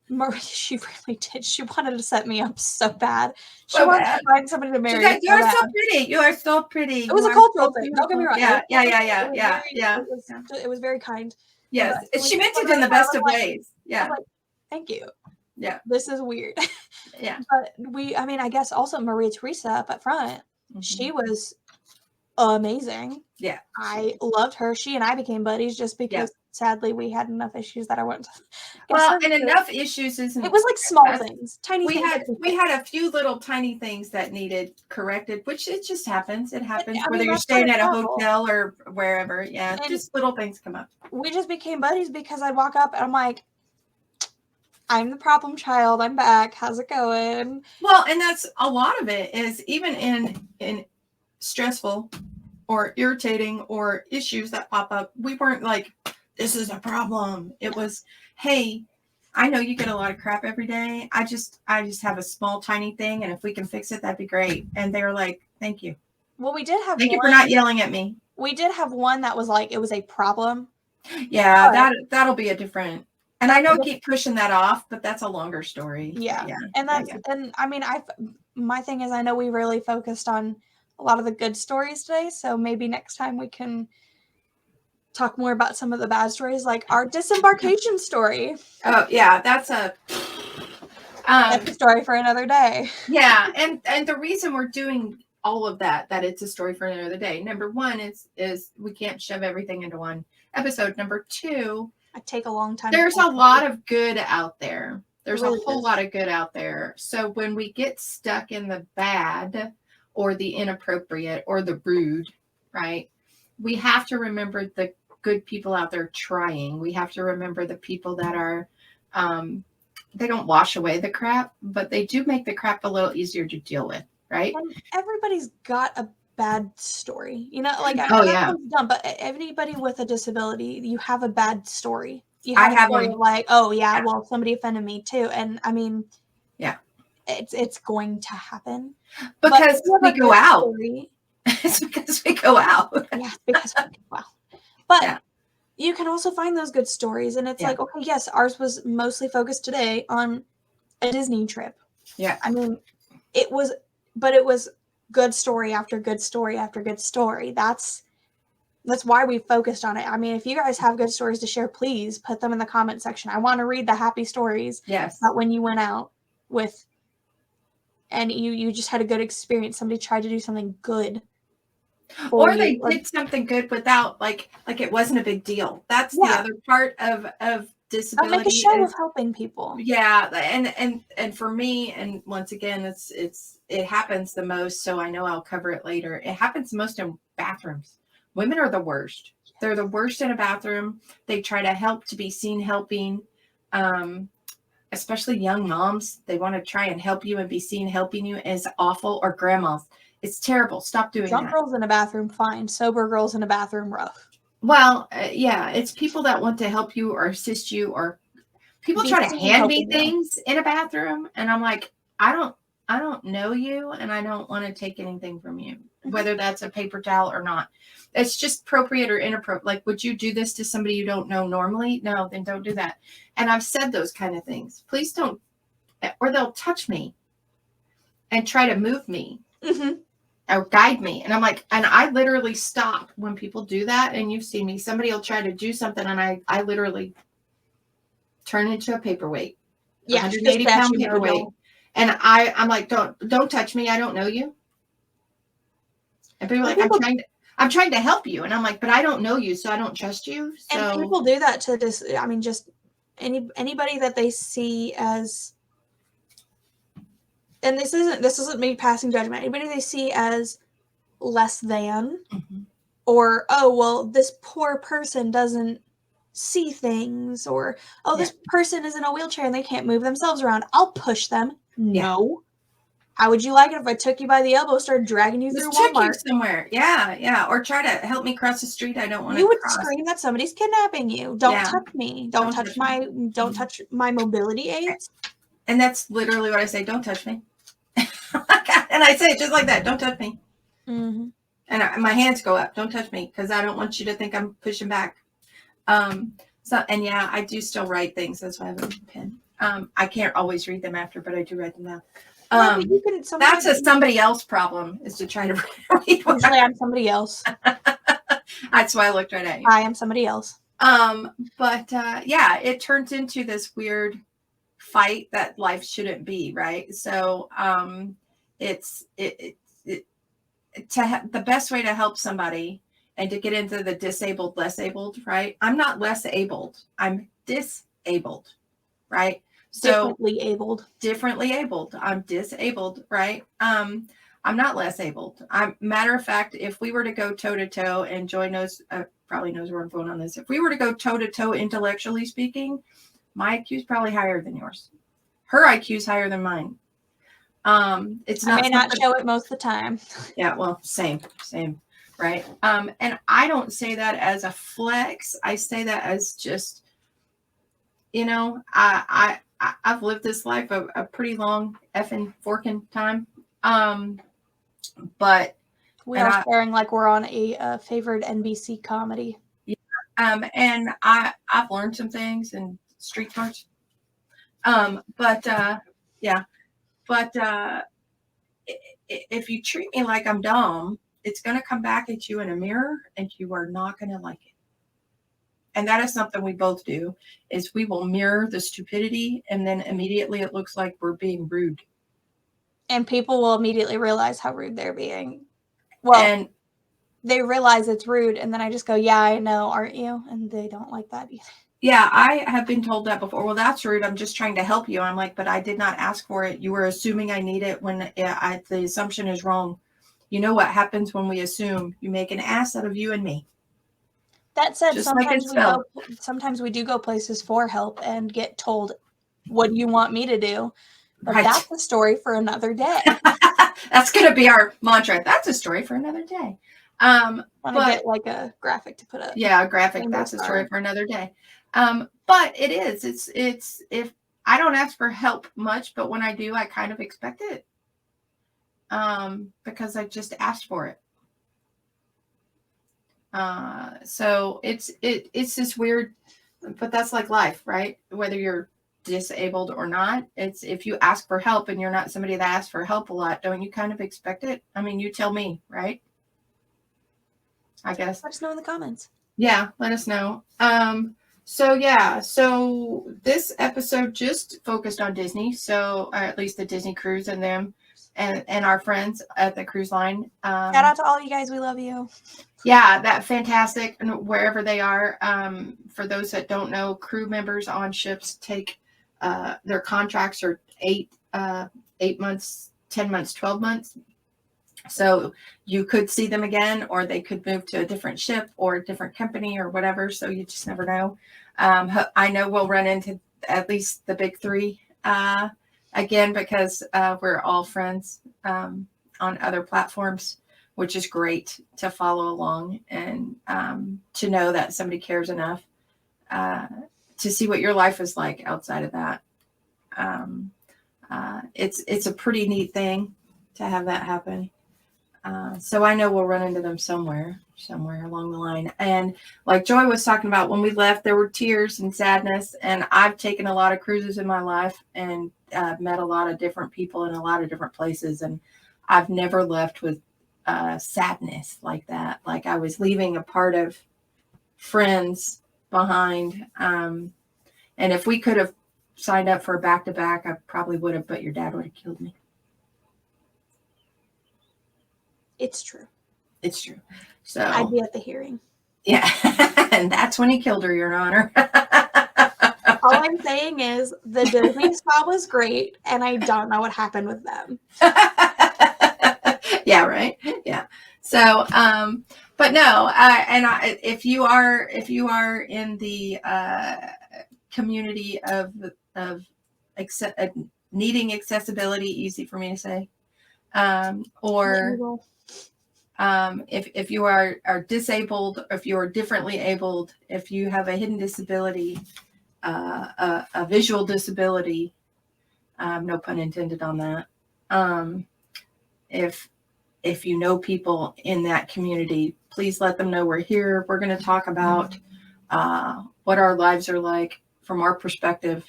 Marie, she really did. She wanted to set me up so bad. She wanted to find somebody to marry. You are so pretty. You are so pretty. It was a cultural thing. Don't get me wrong. Yeah. It was very kind. Yes, she meant it in the best of ways. Yeah. Like, thank you. Yeah. This is weird. Yeah. But I guess also Maria Teresa up at front, she was amazing. Yeah. I loved her. She and I became buddies just because sadly we had enough issues that I went to get Well, and services. enough issues isn't. It was like small that's- things, tiny We things. had a few little tiny things that needed corrected, which it just happens. It happens I whether mean, you're that's part staying of at a travel. hotel or wherever. Yeah, And just little things come up. we just became buddies because I'd walk up and I'm like, I'm the problem child. I'm back. How's it going? Well, and that's a lot of it is even in stressful or irritating or issues that pop up. We weren't like, this is a problem. It was, hey, I know you get a lot of crap every day. I just have a small tiny thing, and if we can fix it, that'd be great. And they were like, thank you. Well, we did have Thank you for not yelling at me. We did have one that was like, it was a problem. Yeah, that'll be a different. And I know I keep pushing that off, but that's a longer story. Yeah. And and I mean, my thing is, I know we really focused on a lot of the good stories today. So maybe next time we can talk more about some of the bad stories, like our disembarkation story. Oh yeah, that's a story for another day. Yeah, and the reason we're doing all of that it's a story for another day. Number one is we can't shove everything into one episode. Number two, I take a long time. There's a lot of good out there. There's really a whole lot of good out there. So when we get stuck in the bad or the inappropriate or the rude, right? We have to remember the good people out there trying. We have to remember the people that are they don't wash away the crap, but they do make the crap a little easier to deal with, right? And everybody's got a bad story, you know, like dumb, but anybody with a disability, you have a bad story. You have a story of like, oh yeah, well, somebody offended me too, and I mean, yeah, it's going to happen because we go out. It's because we go out. Yeah, because we go out. But you can also find those good stories, and it's like, okay, yes, ours was mostly focused today on a Disney trip. Yeah, I mean, it was good story after good story after good story. That's why we focused on it. I mean, if you guys have good stories to share, please put them in the comment section. I want to read the happy stories. Yes. About when you went out with and you just had a good experience. Somebody tried to do something good. Or they did something good without like it wasn't a big deal. That's the other part of disability. Make a show of helping people. Yeah, and for me, and once again, it happens the most. So I know I'll cover it later. It happens most in bathrooms. Women are the worst. They're the worst in a bathroom. They try to help to be seen helping, especially young moms. They want to try and help you and be seen helping you. Is awful. Or grandmas. It's terrible. Stop doing that. Drunk girls in a bathroom, fine. Sober girls in a bathroom, rough. Well, yeah, it's people that want to help you or assist you, or people try to hand me things in a bathroom, and I'm like, I don't know you, and I don't want to take anything from you, whether that's a paper towel or not. It's just appropriate or inappropriate. Like, would you do this to somebody you don't know normally? No, then don't do that. And I've said those kind of things. Please don't, or they'll touch me and try to move me. Or guide me. And I'm like, and I literally stop when people do that. And you've seen me, somebody will try to do something and I literally turn into a paperweight. Yeah, 180-pound paperweight. And I'm like, don't touch me. I don't know you. And people are like, I'm trying to help you. And I'm like, but I don't know you, so I don't trust you. So and people do that to this. I mean, just anybody that they see as, and this isn't me passing judgment. Anybody they see as less than, or oh well, this poor person doesn't see things, or oh this person is in a wheelchair and they can't move themselves around. I'll push them. No. How would you like it if I took you by the elbow, started dragging you through Walmart? Took you somewhere. Yeah. Or try to help me cross the street. I don't want to. You would scream that somebody's kidnapping you. Don't touch me. Don't touch my mobility aids. And that's literally what I say. Don't touch me. And I say it just like that. Don't touch me. And my hands go up. Don't touch me, because I don't want you to think I'm pushing back. And yeah, I do still write things. That's why I have a pen. I can't always read them after, but I do write them down. That's a somebody else problem, is to try to read. Usually I'm somebody else. That's why I looked right at you. I am somebody else. But yeah, it turns into this weird fight that life shouldn't be, right? So it's the best way to help somebody and to get into the disabled, less abled, right? I'm not less abled. I'm disabled, right? So differently abled. I'm disabled, right? I'm not less abled. Matter of fact, if we were to go toe to toe, and Joy knows, probably knows where I'm going on this. If we were to go toe to toe, intellectually speaking, my IQ is probably higher than yours. Her IQ is higher than mine. It's not. I may not show it most of the time. Yeah, well, same, right? And I don't say that as a flex. I say that as just, you know, I've lived this life a pretty long effing forking time. But we are staring like we're on a favored NBC comedy. Yeah, and I've learned some things in street smarts. But if you treat me like I'm dumb, it's going to come back at you in a mirror, and you are not going to like it. And that is something we both do, is we will mirror the stupidity, and then immediately it looks like we're being rude. And people will immediately realize how rude they're being. Well, and they realize it's rude, and then I just go, yeah, I know, aren't you? And they don't like that either. Yeah, I have been told that before. Well, that's rude. I'm just trying to help you. I'm like, but I did not ask for it. You were assuming I need it when the assumption is wrong. You know what happens when we assume? You make an ass out of you and me. That said, sometimes we do go places for help and get told, what do you want me to do? But that's a story for another day. That's going to be our mantra. That's a story for another day. Want to get like a graphic to put up. Yeah, a graphic. That's a story for another day. But it is. It's if I don't ask for help much, but when I do, I kind of expect it. Because I just asked for it. So it's this weird, but that's like life, right? Whether you're disabled or not, it's if you ask for help and you're not somebody that asks for help a lot, don't you kind of expect it? I mean, you tell me, right? I guess. Let us know in the comments. Yeah, let us know. So this episode just focused on Disney, so or at least the Disney cruise and them and our friends at the cruise line. Shout out to all you guys, we love you. Yeah, that fantastic, and wherever they are. For those that don't know, crew members on ships take their contracts are 8 months, 10 months, 12 months. So you could see them again, or they could move to a different ship or a different company or whatever. So you just never know. I know we'll run into at least the big three again, because we're all friends on other platforms, which is great to follow along and to know that somebody cares enough to see what your life is like outside of that. It's a pretty neat thing to have that happen. So I know we'll run into them somewhere along the line. And like Joy was talking about, when we left, there were tears and sadness. And I've taken a lot of cruises in my life and met a lot of different people in a lot of different places. And I've never left with sadness like that. Like I was leaving a part of friends behind. And if we could have signed up for a back-to-back, I probably would have, but your dad would have killed me. It's true. It's true. So I'd be at the hearing. Yeah. And that's when he killed her, Your Honor. All I'm saying is the Disney spa was great, and I don't know what happened with them. Yeah, right. Yeah. So, but no, if you are in the community of needing accessibility, easy for me to say, or if you are disabled, if you are differently abled, if you have a hidden disability, a visual disability, no pun intended on that. If you know people in that community, please let them know we're here. We're going to talk about what our lives are like from our perspective,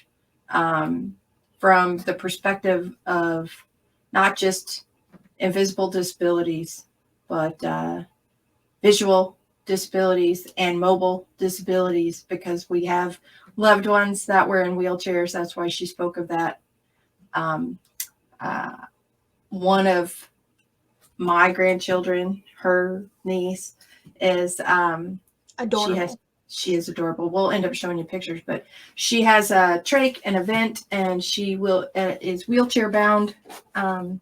from the perspective of not just invisible disabilities, but visual disabilities and mobile disabilities, because we have loved ones that were in wheelchairs. That's why she spoke of that. One of my grandchildren, her niece is Adorable. she is adorable. We'll end up showing you pictures, but she has a trach and a vent, and she is wheelchair bound. Well,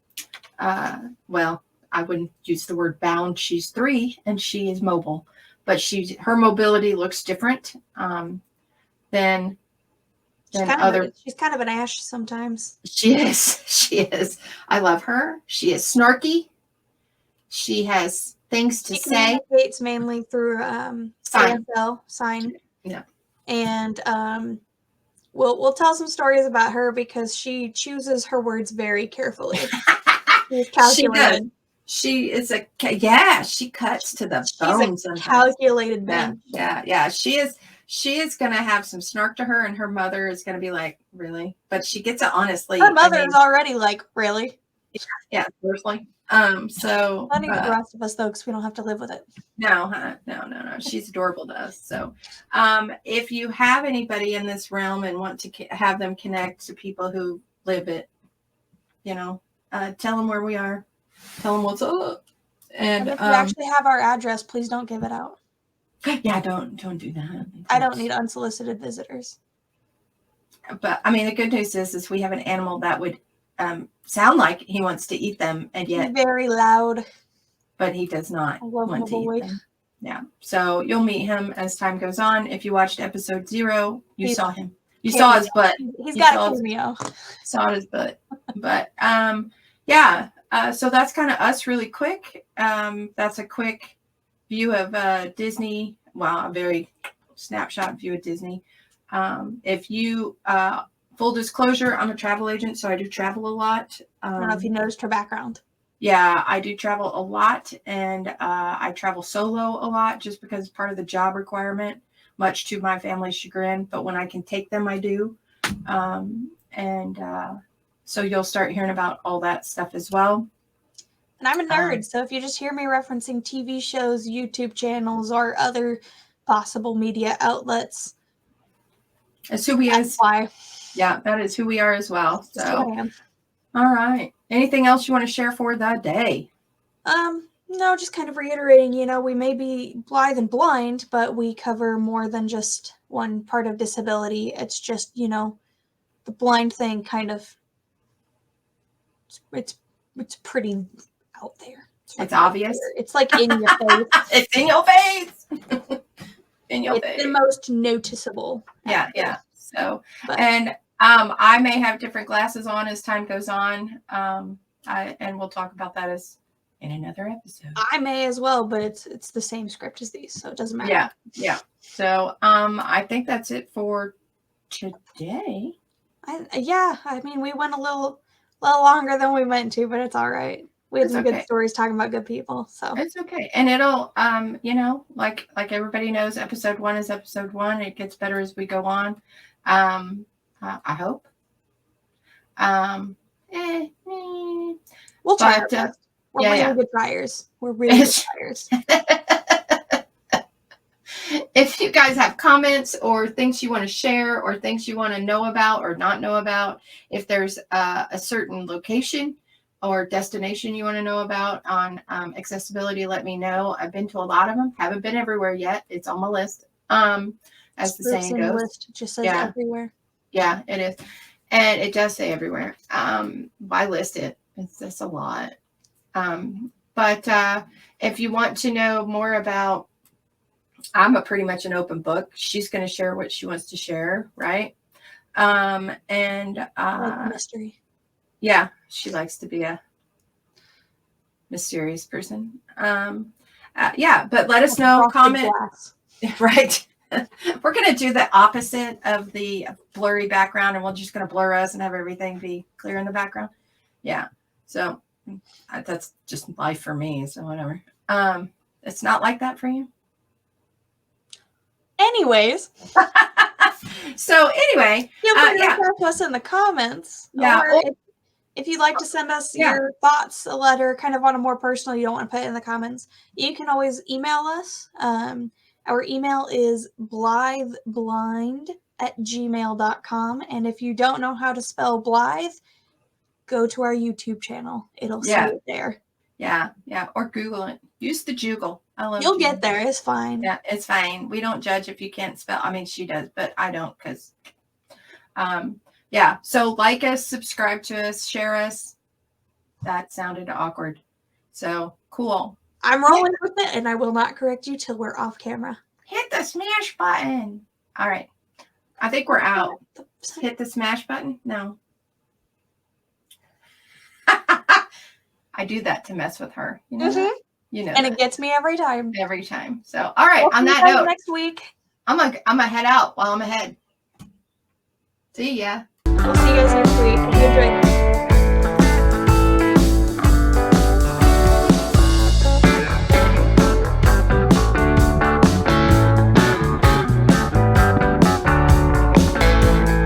I wouldn't use the word bound. She's 3 and she is mobile, but her mobility looks different than other. She's kind of an Ash sometimes. She is. She is. I love her. She is snarky. She has things to say. She communicates mainly through ASL sign. Yeah. And we'll tell some stories about her because she chooses her words very carefully. She's calculated. She is she cuts to the bone. She's a calculated man. Yeah. She is going to have some snark to her, and her mother is going to be like, really? But she gets it honestly. Her mother is already like, really? Yeah, seriously. So I think the rest of us though, because we don't have to live with it. No. She's adorable to us. So, if you have anybody in this realm and want to have them connect to people who live it, tell them where we are, tell them what's up, and if you actually have our address, please don't give it out. Yeah, don't do that. I don't need unsolicited visitors. But I mean, the good news is we have an animal that would sound like he wants to eat them, and yet he's very loud, but he does not want to voice. eat them. Yeah, so you'll meet him as time goes on. If you watched episode 0, you saw him. You saw his butt. He's got a cameo. Saw his butt. But yeah. So that's kind of us, really quick. That's a quick view of Disney. Well, a very snapshot view of Disney. If you full disclosure, I'm a travel agent, so I do travel a lot. I don't know if you noticed her background. Yeah, I do travel a lot, and I travel solo a lot just because it's part of the job requirement, much to my family's chagrin. But when I can take them, I do. So you'll start hearing about all that stuff as well. And I'm a nerd, so if you just hear me referencing TV shows, YouTube channels, or other possible media outlets, that's who we is. Why. Yeah, that is who we are as well. That's who I am. All right. Anything else you want to share for the day? No, just kind of reiterating, we may be blithe and blind, but we cover more than just one part of disability. It's just, the blind thing kind of, it's pretty out there. It's obvious. It's like in your face. It's in your face. In your face. It's the most noticeable. Yeah. So, and I may have different glasses on as time goes on. And we'll talk about that in another episode. I may as well, but it's the same script as these, so it doesn't matter. Yeah. So, I think that's it for today. I mean, we went a little longer than we meant to, but it's all right. We had some good stories talking about good people, so it's okay. And it'll, like everybody knows, episode 1 is episode 1. It gets better as we go on. I hope. We'll try our best. We're really good triers. We're really good triers. If you guys have comments or things you want to share or things you want to know about or not know about, if there's a certain location or destination you want to know about on accessibility, let me know. I've been to a lot of them. Haven't been everywhere yet. It's on my list. As the saying goes. List just says everywhere. Yeah, it is. And it does say everywhere. Why list it? It's a lot. But if you want to know more about, I'm pretty much an open book. She's going to share what she wants to share, right? Like mystery. Yeah, she likes to be a mysterious person. But let us know. Comment. Right. We're going to do the opposite of the blurry background, and we're just going to blur us and have everything be clear in the background. Yeah. So that's just life for me. So whatever. It's not like that for you. Anyways. So anyway. Feel free to reach out to us in the comments. Yeah. Or if you'd like to send us your thoughts, a letter, kind of on a more personal, you don't want to put it in the comments, you can always email us. Our email is blitheblind@gmail.com. And if you don't know how to spell Blithe, go to our YouTube channel. It'll say it there. Yeah. Or Google it. Use the Joogle. I love You'll Joogle. get there. It's fine. Yeah, it's fine. We don't judge if you can't spell. I mean, she does, but I don't because, yeah. So like us, subscribe to us, share us. That sounded awkward. So cool. I'm rolling with it, and I will not correct you till we're off camera. Hit the smash button. All right. I think we're out. Hit the smash button. No. I do that to mess with her. You know that? You know And that. it gets me every time. Every time. So, all right. We'll On see that you guys note, next week. I'm gonna head out while I'm ahead. See ya. We'll see you guys next week. Hope you enjoyed.